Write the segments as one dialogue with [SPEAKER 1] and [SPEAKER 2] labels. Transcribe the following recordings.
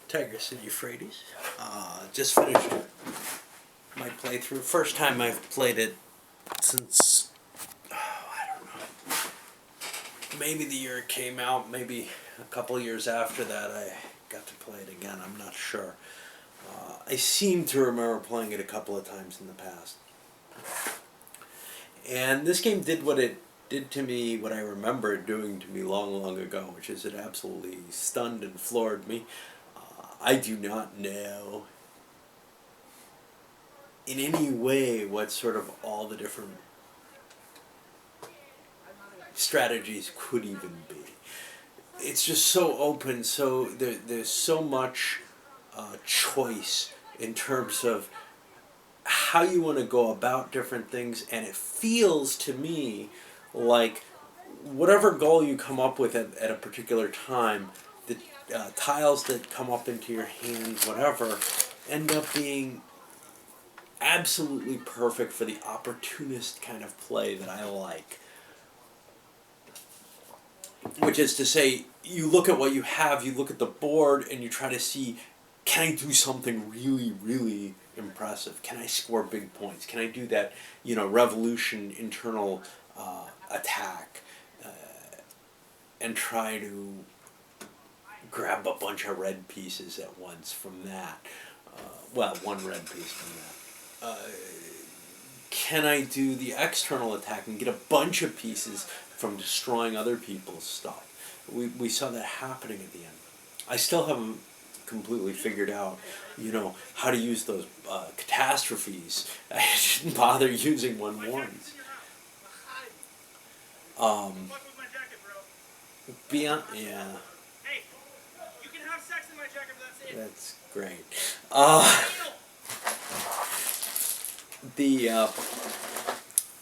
[SPEAKER 1] Tigris Euphrates. Just finished my playthrough. First time I've played it since, I don't know, maybe the year it came out, maybe a couple of years after that I got to play it again. I'm not sure. I seem to remember playing it a couple of times in the past. And this game did what it did to me, what I remember it doing to me long, long ago, which is it absolutely stunned and floored me. I do not know in any way what sort of all the different strategies could even be. It's just so open, so there's so much choice in terms of how you want to go about different things, and it feels to me like whatever goal you come up with at a particular time, the tiles that come up into your hand, whatever, end up being absolutely perfect for the opportunist kind of play that I like. Which is to say, you look at what you have, you look at the board, and you try to see, can I do something really, really impressive? Can I score big points? Can I do that, revolution internal attack and try to grab a bunch of red pieces at once from that? One red piece from that. Can I do the external attack and get a bunch of pieces from destroying other people's stuff? We saw that happening at the end. I still haven't completely figured out, how to use those catastrophes. I didn't bother using one once. Beyond, yeah.
[SPEAKER 2] Hey, you can have sex in my jacket, but that's it.
[SPEAKER 1] That's great.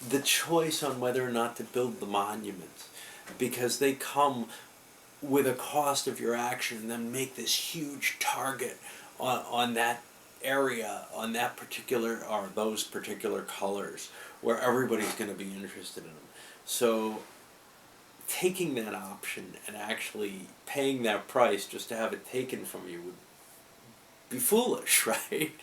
[SPEAKER 1] The choice on whether or not to build the monuments, because they come with a cost of your action, and then make this huge target on that area, on that particular, or those particular colors, where everybody's going to be interested in them. So taking that option and actually paying that price just to have it taken from you would be foolish, right?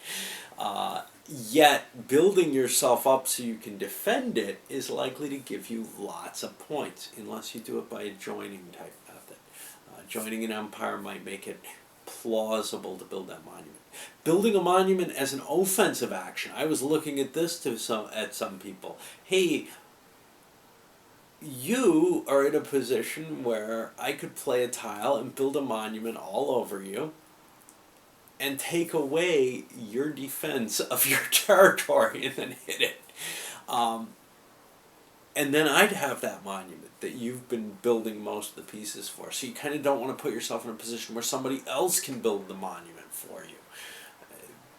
[SPEAKER 1] Yet building yourself up so you can defend it is likely to give you lots of points, unless you do it by a joining type method. Joining an empire might make it plausible to build that monument. Building a monument as an offensive action. I was looking at this at some people. Hey, you are in a position where I could play a tile and build a monument all over you and take away your defense of your territory and then hit it. And then I'd have that monument that you've been building most of the pieces for. So you kind of don't want to put yourself in a position where somebody else can build the monument for you,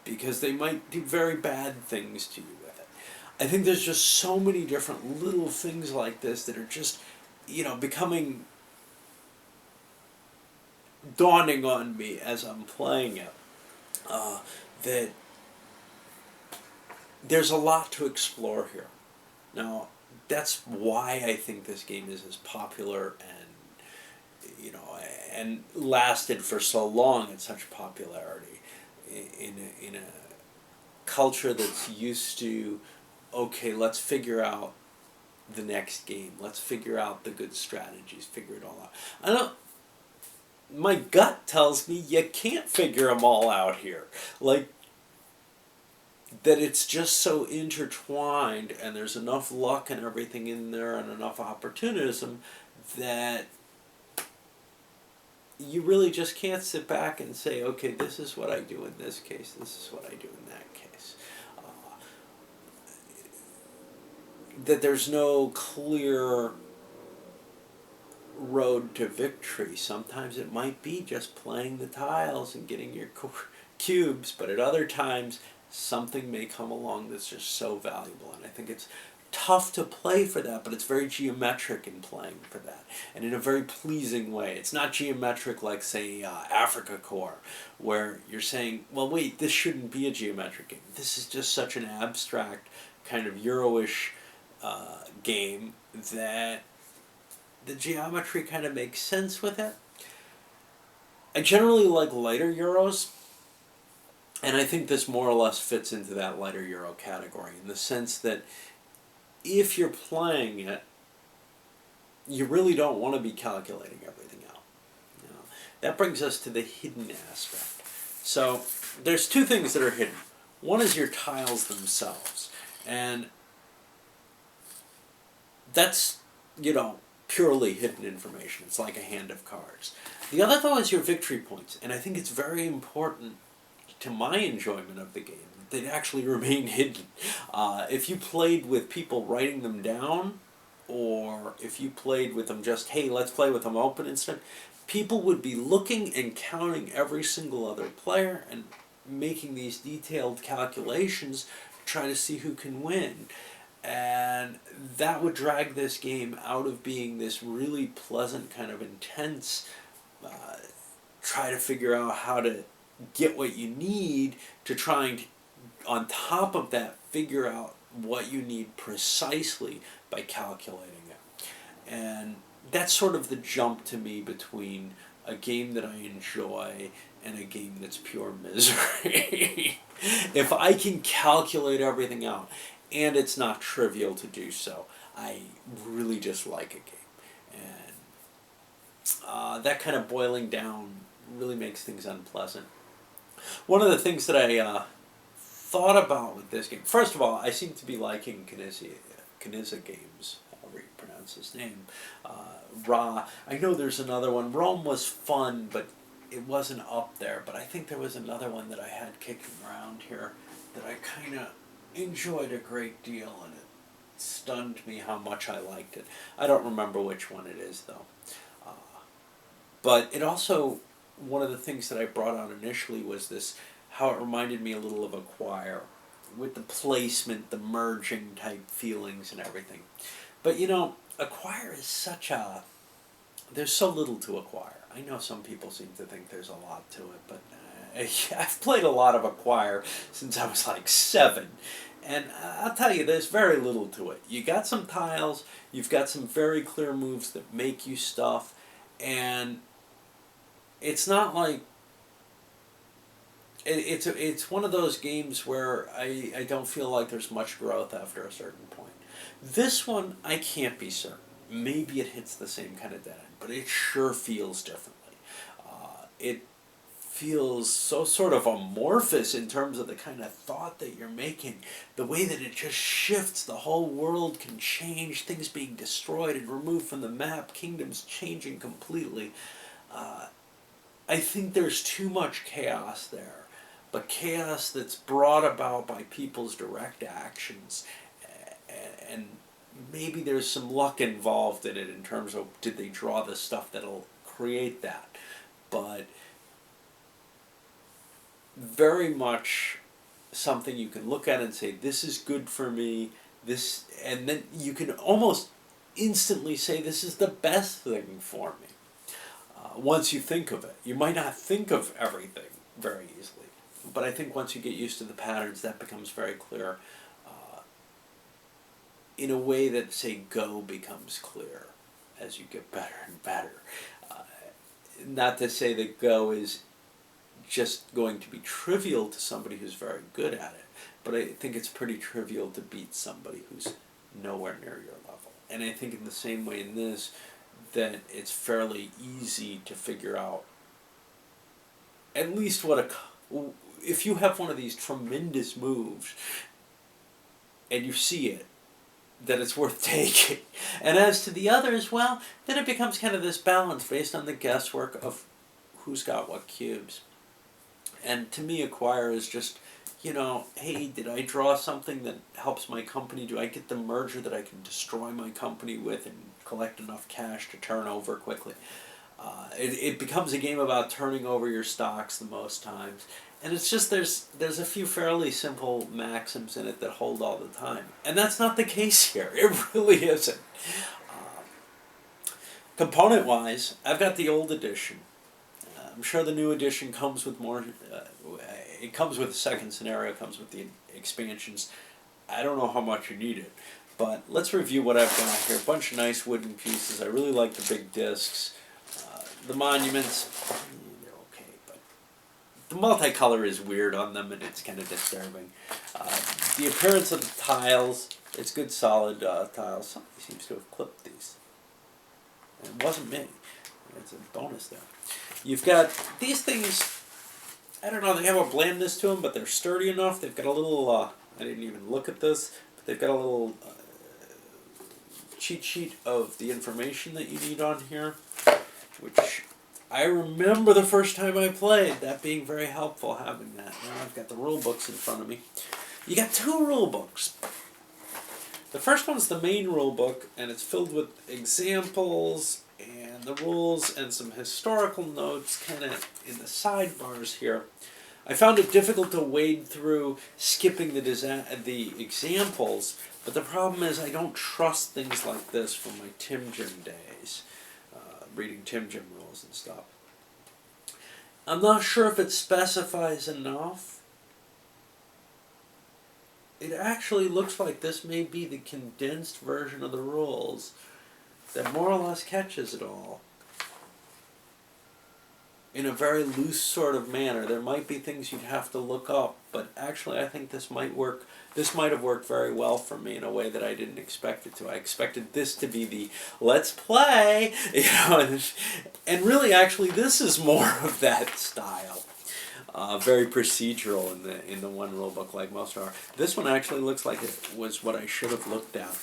[SPEAKER 1] because they might do very bad things to you with it. I think there's just so many different little things like this that are just, becoming dawning on me as I'm playing it. That there's a lot to explore here. Now, that's why I think this game is as popular and lasted for so long at such popularity in a culture that's used to, okay, let's figure out the next game. Let's figure out the good strategies. Figure it all out. My gut tells me you can't figure them all out here. That it's just so intertwined, and there's enough luck and everything in there and enough opportunism that you really just can't sit back and say, okay, this is what I do in this case, this is what I do in that case. That there's no clear road to victory. Sometimes it might be just playing the tiles and getting your cubes, but at other times something may come along that's just so valuable, and I think it's tough to play for that, but it's very geometric in playing for that, and in a very pleasing way. It's not geometric like, say, Africa Core, where you're saying, well, wait, this shouldn't be a geometric game. This is just such an abstract kind of Euro-ish game that the geometry kind of makes sense with it. I generally like lighter Euros, and I think this more or less fits into that lighter Euro category in the sense that if you're playing it, you really don't want to be calculating everything out. You know? That brings us to the hidden aspect. So there's two things that are hidden. One is your tiles themselves, and that's, purely hidden information. It's like a hand of cards. The other, though, is your victory points, and I think it's very important to my enjoyment of the game that they actually remain hidden. If you played with people writing them down, or if you played with them just, hey, let's play with them open instead, people would be looking and counting every single other player and making these detailed calculations to try to see who can win. And that would drag this game out of being this really pleasant, kind of intense, try to figure out how to get what you need to try and, on top of that, figure out what you need precisely by calculating it. And that's sort of the jump to me between a game that I enjoy and a game that's pure misery. If I can calculate everything out, and it's not trivial to do so, I really just like a game. And that kind of boiling down really makes things unpleasant. One of the things that I thought about with this game, first of all, I seem to be liking Knizia Games, however you pronounce his name. Ra. I know there's another one. Rome was fun, but it wasn't up there. But I think there was another one that I had kicking around here that I kind of enjoyed a great deal, and it stunned me how much I liked it. I don't remember which one it is, though. But it also, one of the things that I brought out initially was this, how it reminded me a little of Acquire, with the placement, the merging type feelings and everything. But Acquire is such a, there's so little to Acquire. I know some people seem to think there's a lot to it, but I've played a lot of Acquire since I was like 7. And I'll tell you, there's very little to it. You got some tiles, you've got some very clear moves that make you stuff, and it's not like, it's one of those games where I don't feel like there's much growth after a certain point. This one, I can't be certain. Maybe it hits the same kind of dead end, but it sure feels differently. It feels so sort of amorphous in terms of the kind of thought that you're making. The way that it just shifts, the whole world can change, things being destroyed and removed from the map, kingdoms changing completely. I think there's too much chaos there, but chaos that's brought about by people's direct actions, and maybe there's some luck involved in it in terms of did they draw the stuff that'll create that, but very much something you can look at and say, this is good for me, this, and then you can almost instantly say, this is the best thing for me. Once you think of it. You might not think of everything very easily, but I think once you get used to the patterns, that becomes very clear, in a way that, say, Go becomes clear as you get better and better. Not to say that Go is just going to be trivial to somebody who's very good at it, but I think it's pretty trivial to beat somebody who's nowhere near your level. And I think in the same way in this, that it's fairly easy to figure out at least if you have one of these tremendous moves and you see it, that it's worth taking. And as to the others, well, then it becomes kind of this balance based on the guesswork of who's got what cubes. And to me, Acquire is just, hey, did I draw something that helps my company? Do I get the merger that I can destroy my company with and collect enough cash to turn over quickly? It becomes a game about turning over your stocks the most times. And it's just, there's a few fairly simple maxims in it that hold all the time. And that's not the case here. It really isn't. Component-wise, I've got the old edition. I'm sure the new edition comes with more, it comes with a second scenario, comes with the expansions. I don't know how much you need it, but let's review what I've got here. A bunch of nice wooden pieces. I really like the big discs. The monuments, they're the multicolor is weird on them, and it's kind of disturbing. The appearance of the tiles, it's good solid tiles. Somebody seems to have clipped these. It wasn't me. It's a bonus there. You've got these things, I don't know, they have a blandness to them, but they're sturdy enough. They've got a little, I didn't even look at this, but they've got a little cheat sheet of the information that you need on here, which I remember the first time I played, that being very helpful, having that. Now I've got the rule books in front of me. You got two rule books. The first one's the main rule book, and it's filled with examples and the rules and some historical notes kind of in the sidebars here. I found it difficult to wade through skipping the examples, but the problem is I don't trust things like this from my Tim Jim days, reading Tim Jim rules and stuff. I'm not sure if it specifies enough. It actually looks like this may be the condensed version of the rules that more or less catches it all in a very loose sort of manner. There might be things you'd have to look up, but actually I think this might work. This might have worked very well for me in a way that I didn't expect it to. I expected this to be the let's play, and really actually this is more of that style. Very procedural in the one rule book, like most are. This one actually looks like it was what I should have looked at.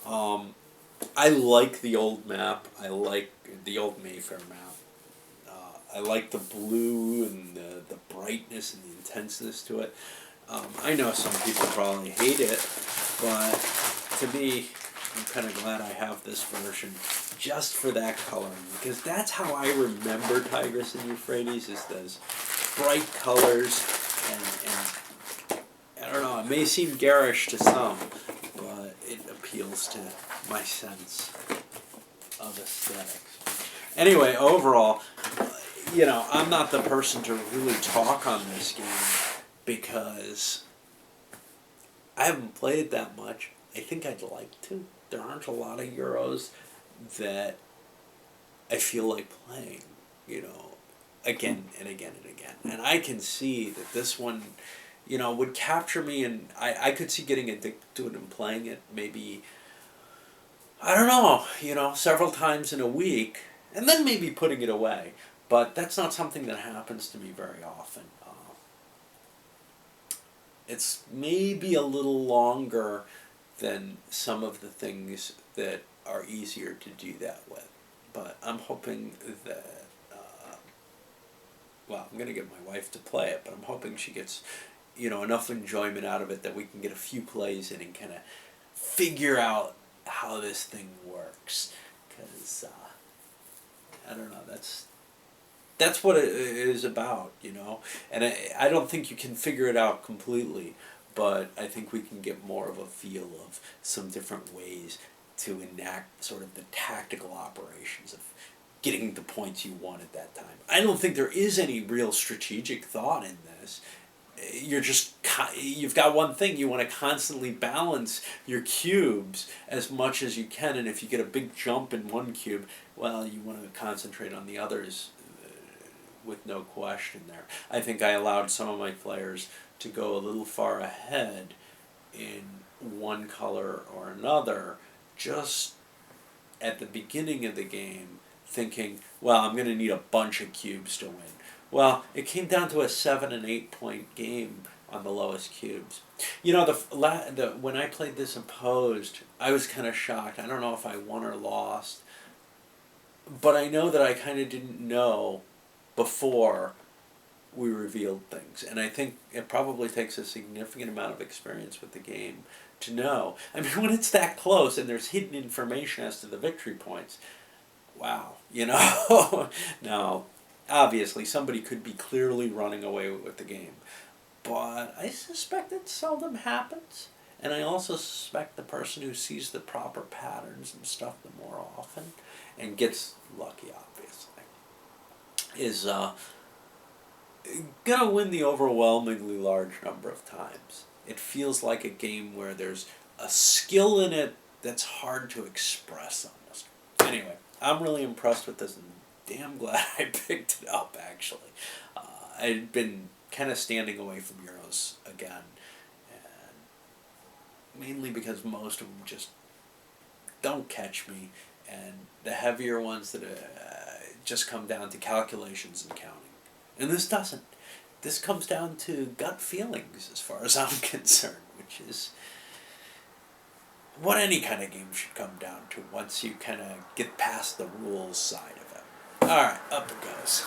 [SPEAKER 1] I like the old map. I like the old Mayfair map. I like the blue and the brightness and the intenseness to it. I know some people probably hate it, but to me, I'm kind of glad I have this version just for that coloring, because that's how I remember Tigris and Euphrates, is those bright colors, and I don't know, it may seem garish to some, but it appeals to my sense of aesthetics. Anyway, overall, I'm not the person to really talk on this game because I haven't played it that much. I think I'd like to. There aren't a lot of Euros that I feel like playing, again and again and again. And I can see that this one, would capture me, and I could see getting addicted to it and playing it maybe, I don't know, several times in a week, and then maybe putting it away. But that's not something that happens to me very often. It's maybe a little longer than some of the things that are easier to do that with. But I'm hoping that, I'm going to get my wife to play it, but I'm hoping she gets, enough enjoyment out of it that we can get a few plays in and kind of figure out how this thing works. Because, I don't know, that's what it is about, and I don't think you can figure it out completely, but I think we can get more of a feel of some different ways to enact sort of the tactical operations of getting the points you want at that time. I don't think there is any real strategic thought in this. You've got one thing, you want to constantly balance your cubes as much as you can, and if you get a big jump in one cube, well, you want to concentrate on the others with no question there. I think I allowed some of my players to go a little far ahead in one color or another just at the beginning of the game, thinking, well, I'm going to need a bunch of cubes to win. Well, it came down to a 7 and 8 point game on the lowest cubes. When I played this opposed, I was kind of shocked. I don't know if I won or lost, but I know that I kind of didn't know before we revealed things. And I think it probably takes a significant amount of experience with the game to know. I mean, when it's that close and there's hidden information as to the victory points, wow, Now, obviously, somebody could be clearly running away with the game. But I suspect it seldom happens. And I also suspect the person who sees the proper patterns and stuff the more often, and gets lucky, obviously, is going to win the overwhelmingly large number of times. It feels like a game where there's a skill in it that's hard to express almost. Anyway, I'm really impressed with this and damn glad I picked it up, actually. I'd been kind of standing away from Euros again, and mainly because most of them just don't catch me, and the heavier ones that just come down to calculations and counting. And this doesn't. This comes down to gut feelings as far as I'm concerned, which is what any kind of game should come down to once you kind of get past the rules side of it. Alright, up it goes.